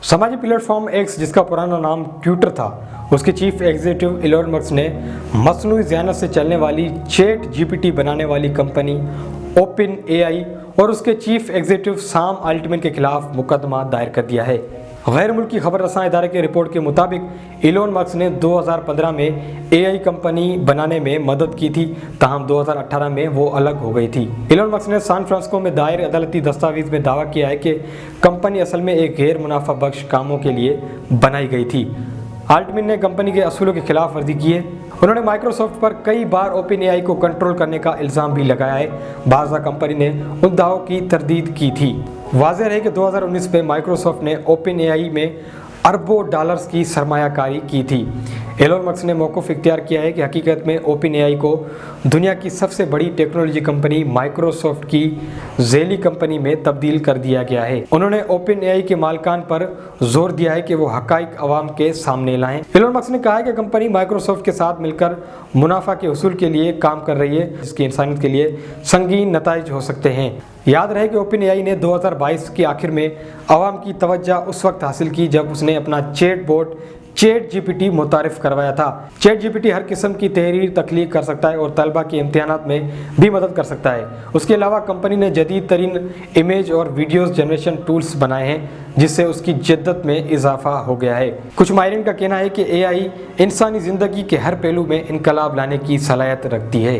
समाजी platform x, जिसका पुराना नाम ट्विटर था, उसके चीफ एग्जीक्यूटिव इलोन मस्क ने मसनूई ज़हनत से चलने वाली चैट जीपीटी बनाने वाली कंपनी ओपन एआई और उसके चीफ एग्जीक्यूटिव सैम अल्टमैन के खिलाफ मुकदमा दायर कर दिया है। गैर मुल्की खबर रसां इदारे की रिपोर्ट के मुताबिक इलोन मस्क ने 2015 में एआई कंपनी बनाने में मदद की थी, ताहम 2018 में वो अलग हो गई थी। इलोन मस्क ने सैन फ्रांसिस्को में दायर अदालती दस्तावेज में दावा किया है कि कंपनी असल में एक गैर मुनाफा बख्श कामों के लिए बनाई गई थी। अल्टमैन ने कंपनी के असूलों की खिलाफ वर्जी की है। उन्होंने माइक्रोसॉफ्ट पर कई बार ओपन एआई को कंट्रोल करने का इल्ज़ाम भी लगाया है। बाज़ कंपनी ने उन दावों की तरदीद की थी। वाज़ेह है कि 2019 में माइक्रोसॉफ्ट ने ओपन एआई में अरबों डॉलर्स की सरमायाकारी की थी। एलोन मस्क ने मौक़िफ़ इख्तियार किया है कि हकीकत में ओपन एआई को दुनिया की सबसे बड़ी टेक्नोलॉजी कंपनी माइक्रोसॉफ्ट की झेली कंपनी में तब्दील कर दिया गया है। उन्होंने ओपन एआई के मालिकान पर जोर दिया है कि वो हक़ाइक़ अवाम के सामने लाएं। एलोन मस्क ने कहा है कि कंपनी माइक्रोसॉफ्ट के साथ मिलकर मुनाफा के उसूल के लिए काम कर रही है, जिसकी इंसानियत के लिए संगीन नताइज हो सकते हैं। याद रहे कि ओपन एआई ने 2022 के आखिर में अवाम की तवज्जो उस वक्त हासिल की जब उसने अपना चैट बोट चैट जीपीटी मुतारिफ करवाया था। चैट जीपीटी हर किस्म की तहरीर तख्लीक कर सकता है और तलबा के इम्तिहानात में भी मदद कर सकता है। उसके अलावा कंपनी ने जदीद तरीन इमेज और वीडियोस जनरेशन टूल्स बनाए हैं, जिससे उसकी जिद्दत में इजाफा हो गया है। कुछ माहिरीन का कहना है कि एआई इंसानी ज़िंदगी के हर पहलू में इनकलाब लाने की सलाहियत रखती है।